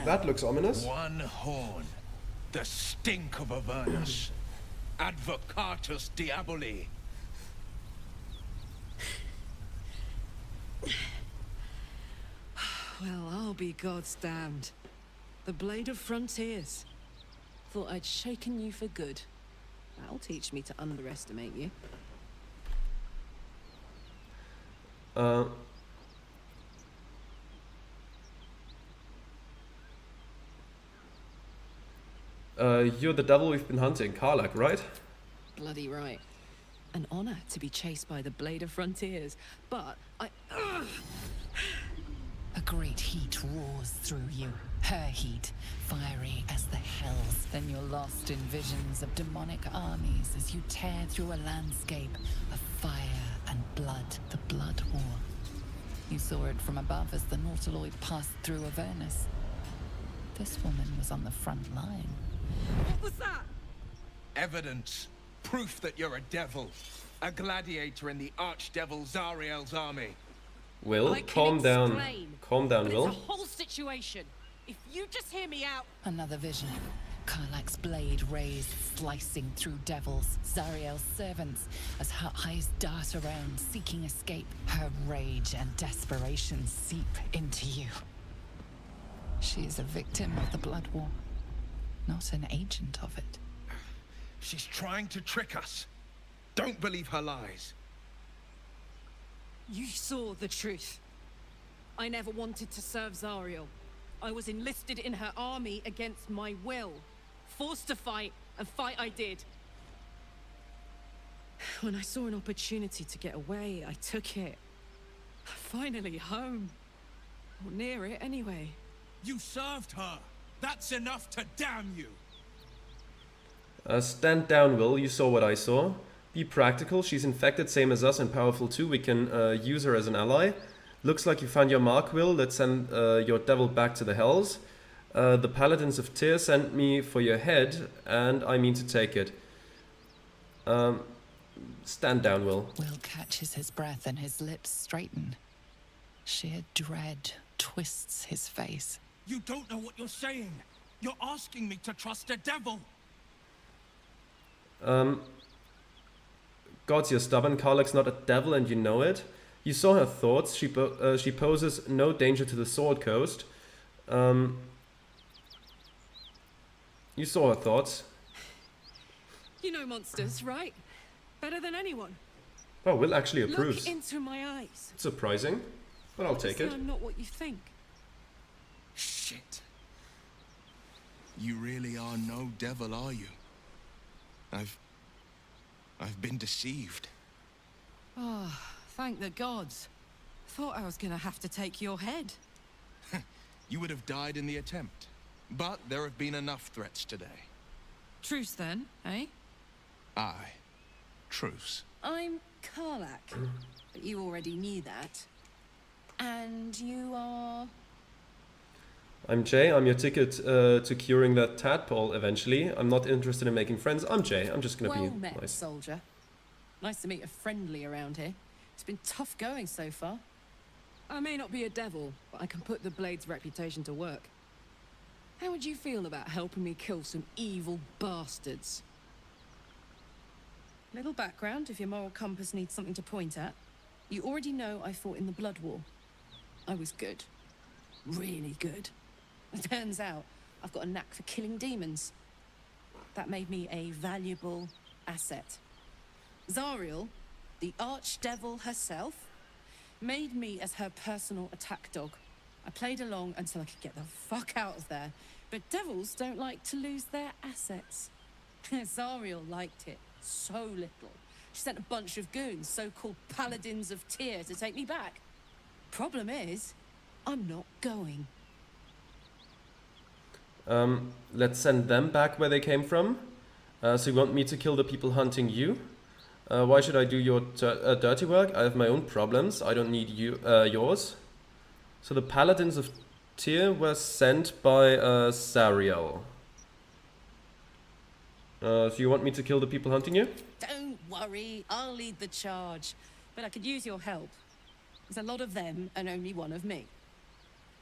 That looks ominous. One horn. The stink of Avernus. Advocatus Diaboli. Well, I'll be God's damned. The Blade of Frontiers. Thought I'd shaken you for good. That'll teach me to underestimate you. You're the devil we've been hunting, Karlach, right? Bloody right. An honor to be chased by the Blade of Frontiers, but I... A great heat roars through you. Her heat, fiery as the hells. Then you're lost in visions of demonic armies as you tear through a landscape of fire and blood, the Blood War. You saw it from above as the Nautiloid passed through Avernus. This woman was on the front line. What was that? Evidence. Proof that you're a devil. A gladiator in the archdevil Zariel's army. Will, I can calm down. explain, Calm down, but Will. it's a whole situation. If you just hear me out... Another vision. Karlach's blade raised, slicing through devils, Zariel's servants, as her eyes dart around, seeking escape. Her rage and desperation seep into you. She is a victim of the Blood War, not an agent of it. She's trying to trick us. Don't believe her lies. You saw the truth. I never wanted to serve Zariel. I was enlisted in her army against my will. Forced to fight, and fight I did. When I saw an opportunity to get away, I took it. Finally home. Or near it, anyway. You served her. That's enough to damn you. Stand down, Will. You saw what I saw. Be practical. She's infected, same as us, and powerful too. We can use her as an ally. Looks like you found your mark, Will. Let's send your devil back to the hells. The Paladins of Tyr sent me for your head, and I mean to take it. Stand down, Will. Will catches his breath and his lips straighten. Sheer dread twists his face. You don't know what you're saying. You're asking me to trust a devil. Gods, you're stubborn. Karlach's not a devil, and you know it. You saw her thoughts. She poses no danger to the Sword Coast. You saw her thoughts. You know monsters, right? Better than anyone. Oh, Will actually approves. Look into my eyes. Surprising, but I'll take it. I'm not what you think. Shit. You really are no devil, are you? I've been deceived. Oh, thank the gods. Thought I was gonna have to take your head. You would have died in the attempt. But there have been enough threats today. Truce then, eh? Aye. Truce. I'm Karlach, but you already knew that. And you are... I'm Jay. I'm your ticket to curing that tadpole eventually. I'm not interested in making friends. I'm Jay. I'm just gonna Well be met, nice. soldier. Nice to meet a friendly around here. It's been tough going so far. I may not be a devil, but I can put the Blade's reputation to work. How would you feel about helping me kill some evil bastards? Little background, if your moral compass needs something to point at. You already know I fought in the Blood War. I was good. Really good. It turns out I've got a knack for killing demons. That made me a valuable asset. Zariel, the archdevil herself, made me as her personal attack dog. I played along until I could get the fuck out of there. But devils don't like to lose their assets. Zariel liked it so little. She sent a bunch of goons, so-called Paladins of Tyr, to take me back. Problem is, I'm not going. Let's send them back where they came from. So you want me to kill the people hunting you? Why should I do your dirty work? I have my own problems. I don't need yours. So the Paladins of Tyr were sent by Zariel. So you want me to kill the people hunting you? Don't worry, I'll lead the charge. But I could use your help. There's a lot of them and only one of me.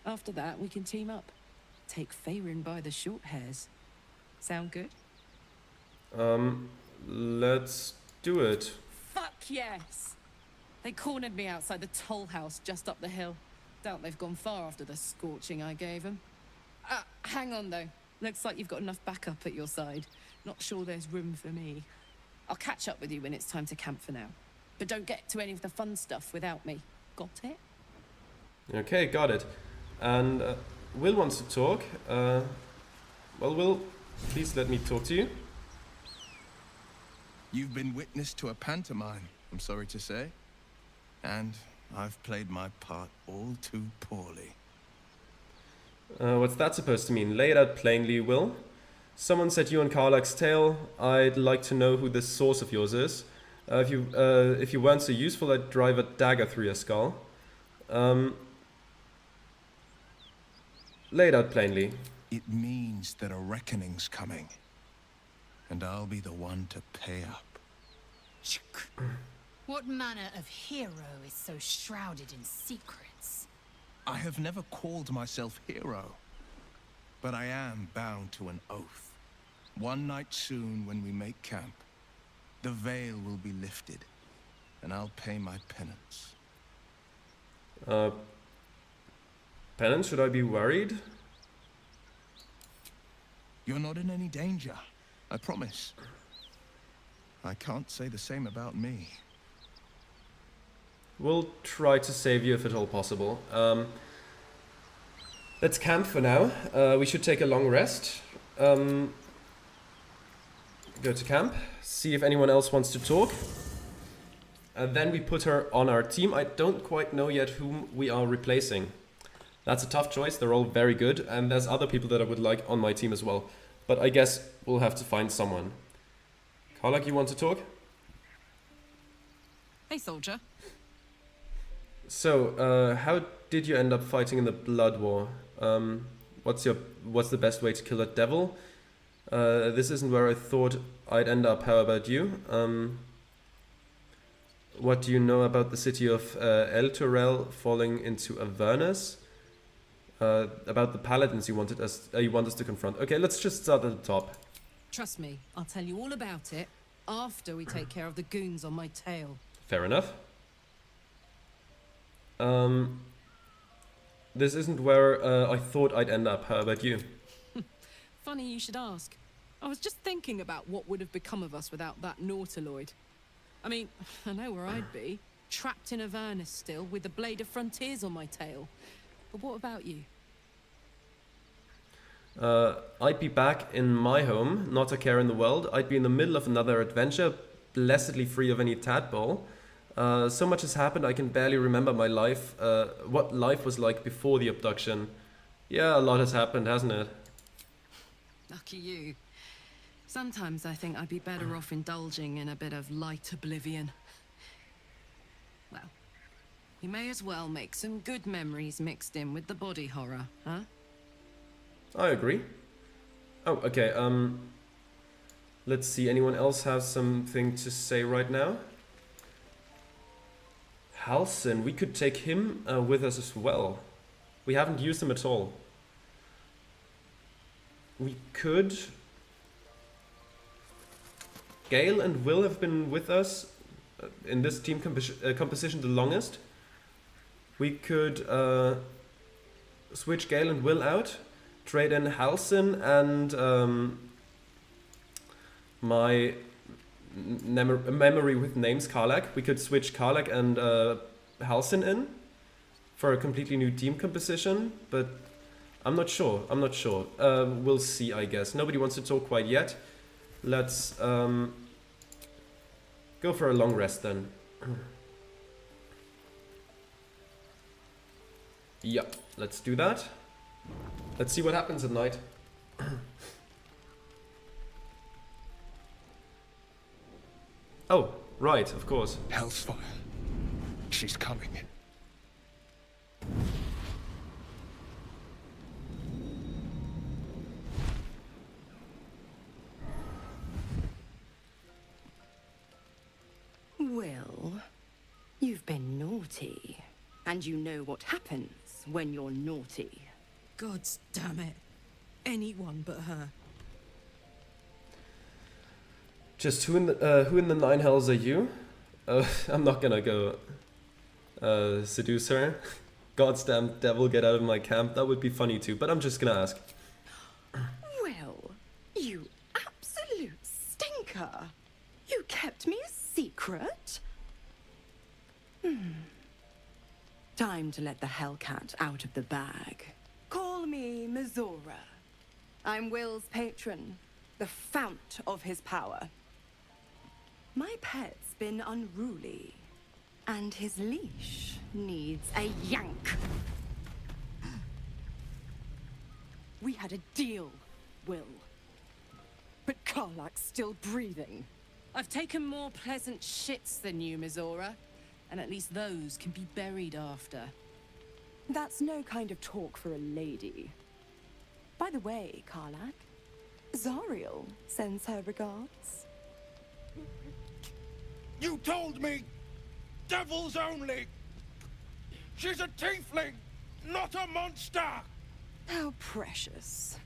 After that, we can team up. take Faerun by the short hairs. Sound good? Let's do it. Fuck yes! They cornered me outside the toll house just up the hill. Doubt they've gone far after the scorching I gave them. Hang on though. Looks like you've got enough backup at your side. Not sure there's room for me. I'll catch up with you when it's time to camp for now. But don't get to any of the fun stuff without me. Got it? Okay, got it. And Will wants to talk. Well, Will, please let me talk to you. You've been witness to a pantomime, I'm sorry to say. And I've played my part all too poorly. What's that supposed to mean? Lay it out plainly, Will. Someone said you on Karlach's tail. I'd like to know who this source of yours is. If you weren't so useful, I'd drive a dagger through your skull. Lay it out plainly. It means that a reckoning's coming. And I'll be the one to pay up. What manner of hero is so shrouded in secrets? I have never called myself hero. But I am bound to an oath. One night soon when we make camp, the veil will be lifted, and I'll pay my penance. Penance, should I be worried? You're not in any danger, I promise. I can't say the same about me. We'll try to save you if at all possible. Let's camp for now. We should take a long rest. Go to camp, see if anyone else wants to talk. And then we put her on our team. I don't quite know yet whom we are replacing. That's a tough choice. They're all very good. And there's other people that I would like on my team as well. But I guess we'll have to find someone. Karlach, you want to talk? Hey, soldier. So, how did you end up fighting in the Blood War? What's the best way to kill a devil? This isn't where I thought I'd end up. How about you? What do you know about the city of El Turel falling into Avernus? About the paladins you want us to confront. Okay, let's just start at the top. Trust me, I'll tell you all about it after we take care of the goons on my tail. Fair enough. This isn't where I thought I'd end up. How about you? Funny you should ask. I was just thinking about what would have become of us without that Nautiloid. I mean, I know where I'd be. Trapped in Avernus still, with the Blade of Frontiers on my tail. But what about you? I'd be back in my home, not a care in the world. I'd be in the middle of another adventure, blessedly free of any tadpole. So much has happened, I can barely remember my life, what life was like before the abduction. Yeah, a lot has happened, hasn't it? Lucky you. Sometimes I think I'd be better off indulging in a bit of light oblivion. Well, we may as well make some good memories mixed in with the body horror, huh? I agree. Oh, okay, let's see, anyone else have something to say right now? Halsin, we could take him with us as well. We haven't used him at all. We could... Gale and Will have been with us in this team composition the longest. We could switch Gale and Will out, trade in Halsin and my memory with names, Karlach. We could switch Karlach and Halsin in for a completely new team composition, but I'm not sure. We'll see, I guess. Nobody wants to talk quite yet. Let's go for a long rest then. Yeah, let's do that. Let's see what happens at night. Oh, right, of course. Hell's She's coming. Well, you've been naughty. And you know what happens when you're naughty. Gods damn it. anyone but her. Just who in the nine hells are you? I'm not gonna go seduce her. Goddamn devil, get out of my camp. That would be funny too, but I'm just gonna ask. Well, you absolute stinker. You kept me a secret? Time to let the Hellcat out of the bag. Call me Mizora. I'm Will's patron, the fount of his power. My pet's been unruly, and his leash needs a yank. We had a deal, Will. But Karlach's still breathing. I've taken more pleasant shits than you, Mizora. And at least those can be buried after. That's no kind of talk for a lady. By the way, Karlach, Zariel sends her regards. You told me! Devils only! She's a tiefling, not a monster! How precious.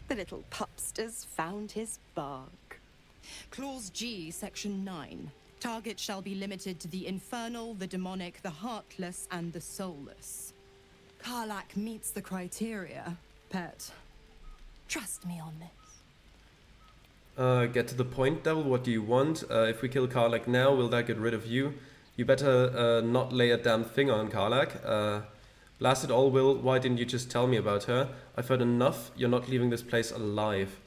The little pupster's found his bark. Clause G, Section 9. Target shall be limited to the infernal, the demonic, the heartless, and the soulless. Karlach meets the criteria, pet. Trust me on this. Get to the point, devil. What do you want? If we kill Karlach now, will that get rid of you? You better not lay a damn finger on Karlach. Blast it all, Will. Why didn't you just tell me about her? I've heard enough. You're not leaving this place alive.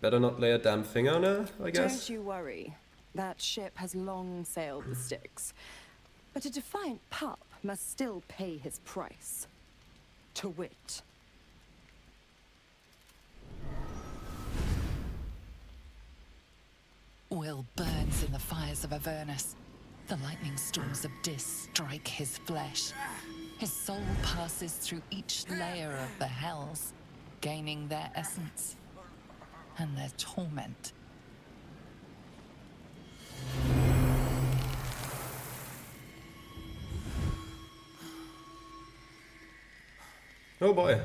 Better not lay a damn finger on her, I guess. Don't you worry. That ship has long sailed the Styx. But a defiant pup must still pay his price. To wit. Will burns in the fires of Avernus. The lightning storms of Dis strike his flesh. His soul passes through each layer of the hells, gaining their essence and their torment. Oh boy.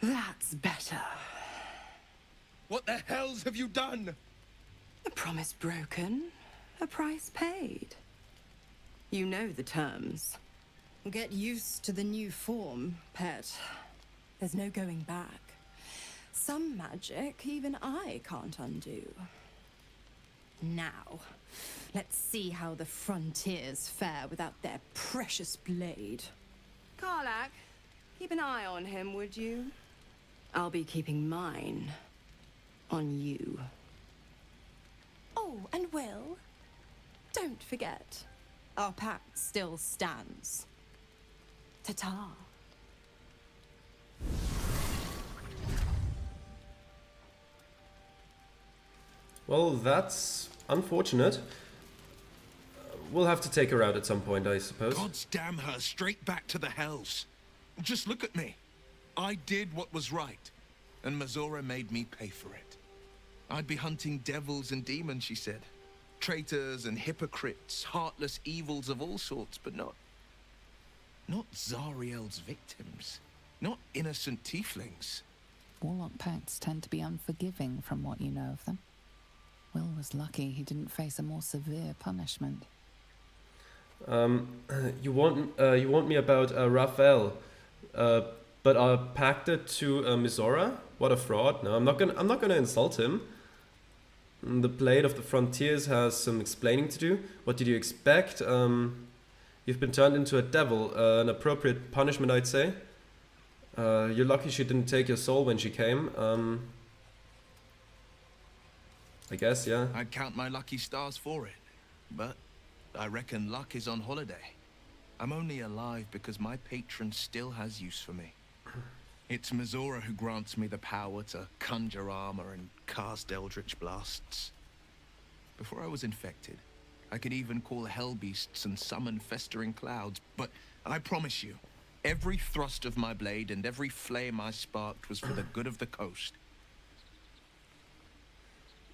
That's better. What the hells have you done? A promise broken, a price paid. You know the terms. Get used to the new form, pet. There's no going back. Some magic even I can't undo. Now, let's see how the frontiers fare without their precious blade. Karlach, keep an eye on him, would you? I'll be keeping mine on you. Oh, and Will, don't forget, our pact still stands. Ta-ta. Well, that's unfortunate. We'll have to take her out at some point, I suppose. God's damn her straight back to the hells. Just look at me. I did what was right, and Mizora made me pay for it. I'd be hunting devils and demons, she said. Traitors and hypocrites, heartless evils of all sorts, but not Zariel's victims. Not innocent tieflings. Warlock pacts tend to be unforgiving from what you know of them. Will was lucky he didn't face a more severe punishment. You want me about Raphael, but are pacted to Mizora? What a fraud! No, I'm not gonna insult him. The Blade of the Frontiers has some explaining to do. What did you expect? You've been turned into a devil. An appropriate punishment, I'd say. You're lucky she didn't take your soul when she came. I guess, yeah. I'd count my lucky stars for it, but I reckon luck is on holiday. I'm only alive because my patron still has use for me. It's Mizora who grants me the power to conjure armor and cast eldritch blasts. Before I was infected, I could even call hell beasts and summon festering clouds, but I promise you, Every thrust of my blade and every flame I sparked was for the good of the coast.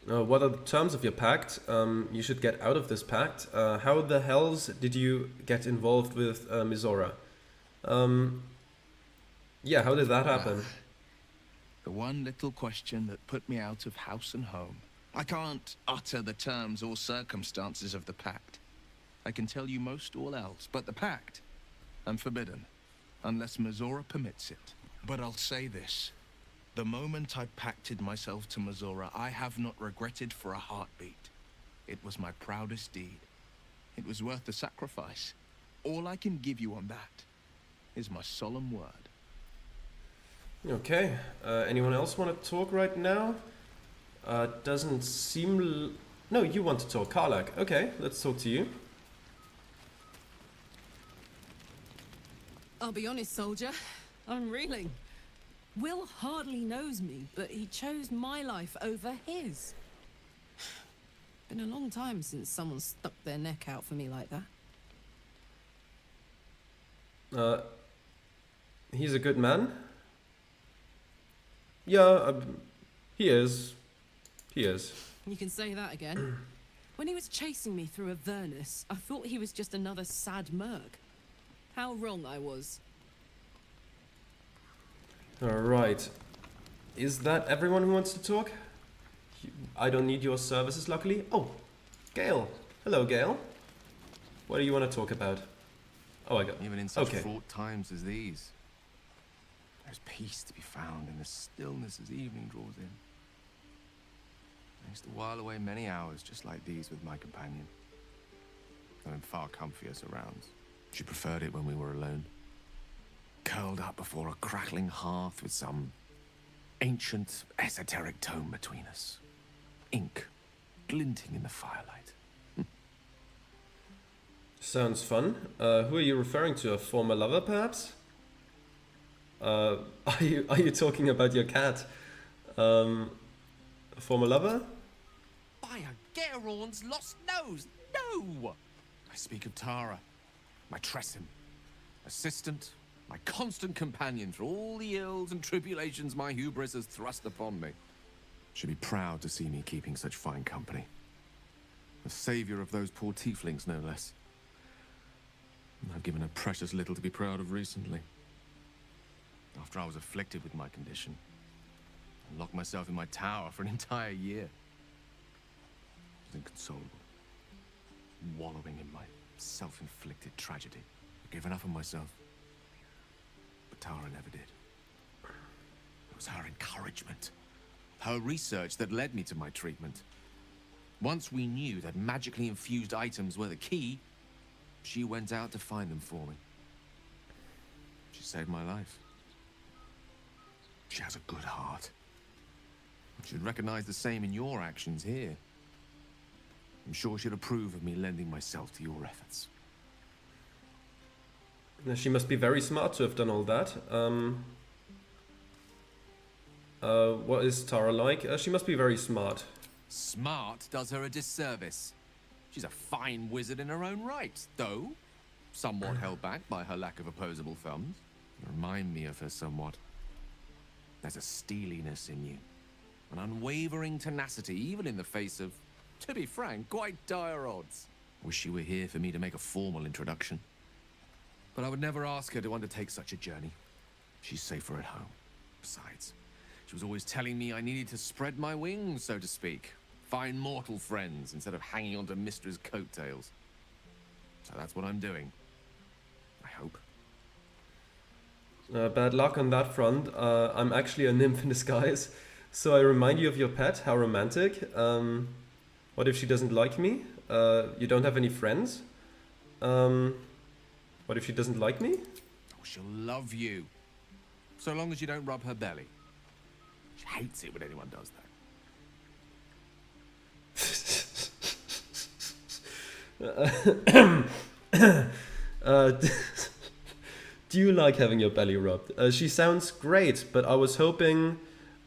What are the terms of your pact? You should get out of this pact. How the hells did you get involved with Mizora? Yeah, how did that happen? The one little question that put me out of house and home. I can't utter the terms or circumstances of the pact. I can tell you most all else, but the pact, I'm forbidden, unless Mizora permits it. But I'll say this. The moment I pacted myself to Mizora, I have not regretted for a heartbeat. It was my proudest deed. It was worth the sacrifice. All I can give you on that is my solemn word. Okay, anyone else want to talk right now? Doesn't seem... No, you want to talk, Karlach. Okay, let's talk to you. I'll be honest, soldier. I'm reeling. Will hardly knows me, but he chose my life over his. Been a long time since someone stuck their neck out for me like that. He's a good man. Yeah, he is. He is. You can say that again. When he was chasing me through Avernus, I thought he was just another sad merc. How wrong I was. Alright. Is that everyone who wants to talk? I don't need your services, luckily. Oh, Gale. Hello, Gale. What do you want to talk about? Oh, I got... Even in such okay. fraught times as these, there's peace to be found in the stillness as evening draws in. I used to while away many hours just like these with my companion, though in far comfier surrounds. She preferred it when we were alone, curled up before a crackling hearth with some ancient, esoteric tome between us. Ink glinting in the firelight. Sounds fun. Who are you referring to? A former lover, perhaps? Are you talking about your cat? A former lover? By a Gerorn's lost nose! No! I speak of Tara, my Tressim, assistant, my constant companion through all the ills and tribulations my hubris has thrust upon me. She'd be proud to see me keeping such fine company. The savior of those poor tieflings, no less. And I've given her precious little to be proud of recently. After I was afflicted with my condition, I locked myself in my tower for an entire year. I was inconsolable, wallowing in my self-inflicted tragedy. I'd given up on myself. But Tara never did. It was her encouragement, her research that led me to my treatment. Once we knew that magically infused items were the key, she went out to find them for me. She saved my life. She has a good heart. She'd recognize the same in your actions here. I'm sure she'd approve of me lending myself to your efforts. She must be very smart to have done all that. What is Tara like? She must be very smart. Smart does her a disservice. She's a fine wizard in her own right, though somewhat held back by her lack of opposable thumbs. You remind me of her somewhat. There's a steeliness in you, an unwavering tenacity, even in the face of, to be frank, quite dire odds. Wish you were here for me to make a formal introduction. But I would never ask her to undertake such a journey. She's safer at home. Besides, she was always telling me I needed to spread my wings, so to speak. Find mortal friends instead of hanging onto Mistra's coattails. So that's what I'm doing. I hope. Bad luck on that front. I'm actually a nymph in disguise. So I remind you of your pet. How romantic. What if she doesn't like me? You don't have any friends? What if she doesn't like me? Oh, she'll love you. So long as you don't rub her belly. She hates it when anyone does that. Do you like having your belly rubbed? She sounds great, but I was hoping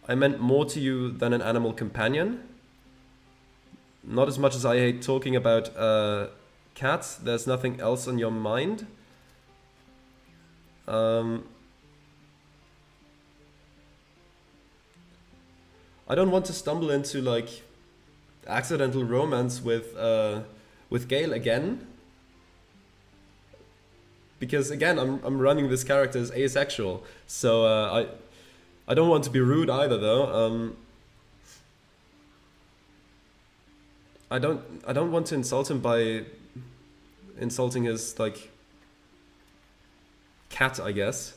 I meant more to you than an animal companion. Not as much as I hate talking about cats, there's nothing else on your mind? I don't want to stumble into like accidental romance with Gale again, because again I'm running this character as asexual, so I don't want to be rude either though. I don't want to insult him by insulting his like cat, I guess,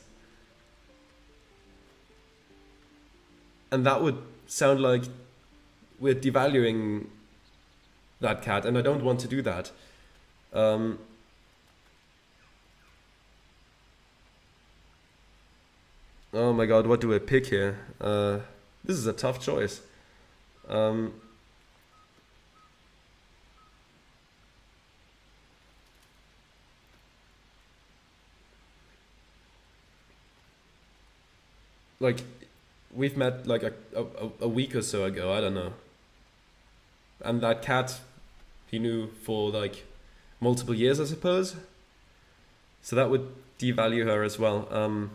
and that would sound like we're devaluing that cat, and I don't want to do that. Oh my god, what do I pick here? This is a tough choice. Like, we've met like a week or so ago, I don't know. And that cat, he knew for like multiple years, I suppose. So that would devalue her as well.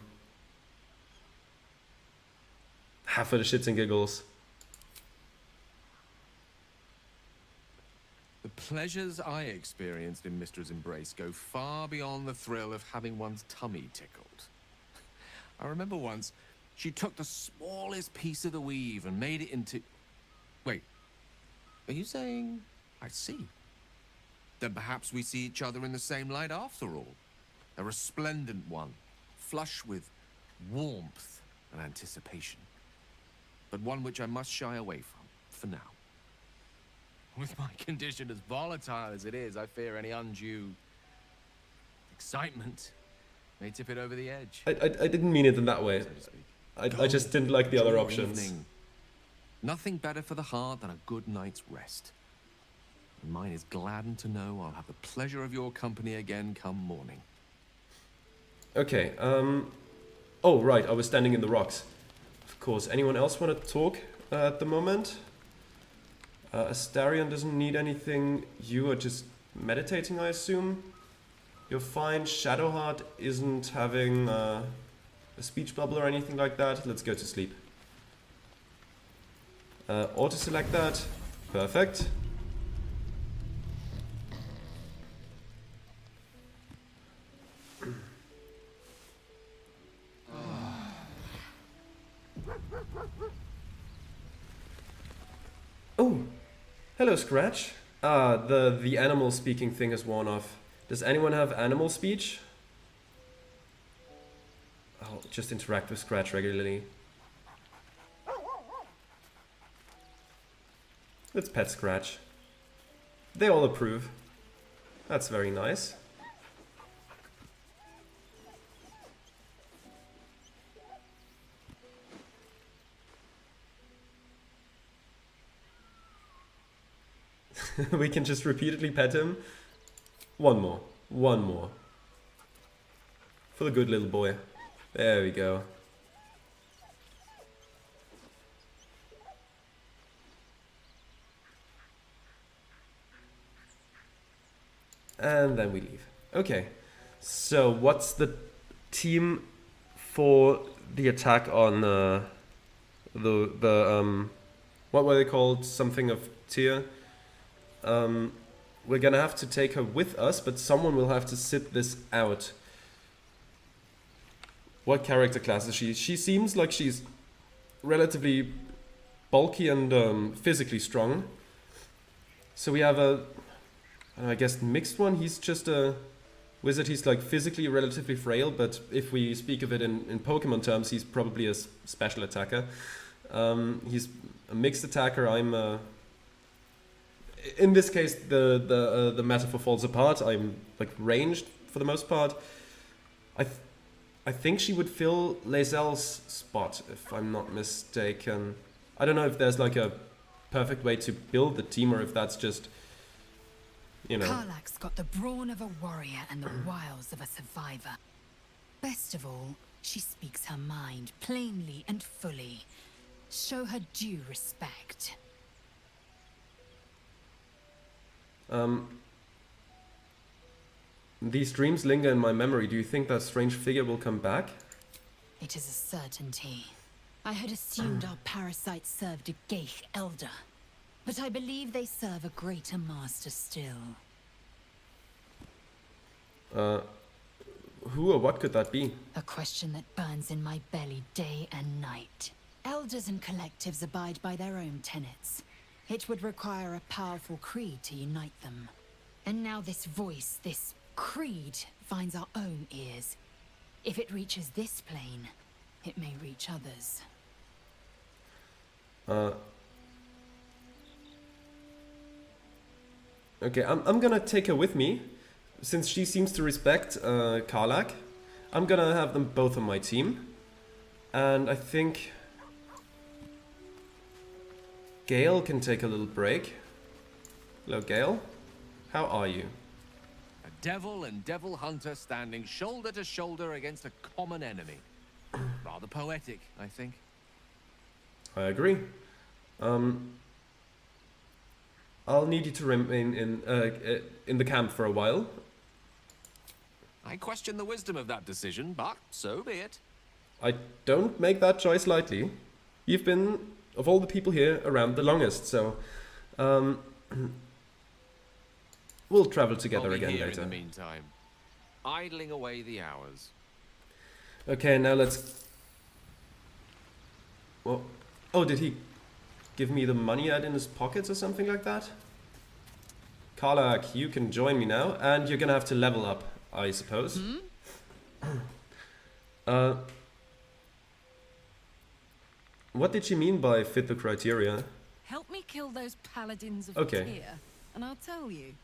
Half for the shits and giggles. The pleasures I experienced in Mistra's embrace go far beyond the thrill of having one's tummy tickled. I remember once, she took the smallest piece of the weave and made it into... Wait, are you saying... I see. Then perhaps we see each other in the same light after all. A resplendent one, flush with warmth and anticipation. But one which I must shy away from, for now. With my condition as volatile as it is, I fear any undue excitement may tip it over the edge. I didn't mean it in that way. So to speak. I just didn't like the other Enjoy your options. evening. Nothing better for the heart than a good night's rest. And mine is gladdened to know I'll have the pleasure of your company again come morning. Okay, oh right, I was standing in the rocks. Of course, anyone else want to talk at the moment? Astarion doesn't need anything. You are just meditating, I assume? You're fine. Shadowheart isn't having a speech bubble or anything like that. Let's go to sleep. Auto-select that. Perfect. Oh, hello, Scratch. The animal speaking thing has worn off. Does anyone have animal speech? I'll just interact with Scratch regularly. Let's pet Scratch. They all approve. That's very nice. We can just repeatedly pet him. One more. One more. For the good little boy. There we go. And then we leave. Okay. So what's the team for the attack on what were they called? Something of Tyr. We're gonna have to take her with us, but someone will have to sit this out. What character class is she? She seems like she's relatively bulky and physically strong. So we have a, I guess, mixed one. He's just a wizard. He's like physically relatively frail, but if we speak of it in Pokemon terms, he's probably a special attacker. He's a mixed attacker. I'm in this case, the metaphor falls apart. I'm like ranged for the most part. I think she would fill Lae'zel's spot, if I'm not mistaken. I don't know if there's like a perfect way to build the team, or if that's just, you know. Karlach's got the brawn of a warrior and the wiles of a survivor. Best of all, she speaks her mind plainly and fully. Show her due respect. These dreams linger in my memory. Do you think that strange figure will come back? It is a certainty. I had assumed our parasites served a Geich elder, but I believe they serve a greater master still. Who or what could that be? A question that burns in my belly day and night. Elders and collectives abide by their own tenets. It would require a powerful creed to unite them. And now this voice, this creed, finds our own ears. If it reaches this plane, it may reach others. Okay, I'm gonna take her with me. Since she seems to respect Karlach, I'm gonna have them both on my team. And I think Gale can take a little break. Hello, Gale. How are you? A devil and devil hunter standing shoulder to shoulder against a common enemy. Rather poetic, I think. I agree. I'll need you to remain in the camp for a while. I question the wisdom of that decision, but so be it. I don't make that choice lightly. You've been, of all the people here, around the longest, so we'll travel together I'll be again here later. in the meantime, idling away the hours. Okay, now let's... Well, oh, did he give me the money out in his pockets or something like that? Karlach, you can join me now, and you're gonna have to level up, I suppose. What did she mean by fit the criteria? Help me kill those paladins of Okay. Tyr, and I'll tell you.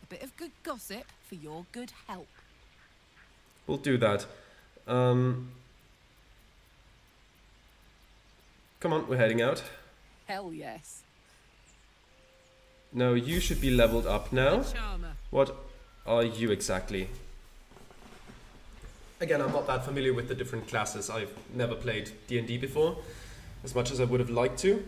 A bit of good gossip for your good help. We'll do that. Come on, we're heading out. Hell yes. No, you should be leveled up now. Charmer. What are you exactly? Again, I'm not that familiar with the different classes. I've never played D&D before, as much as I would have liked to.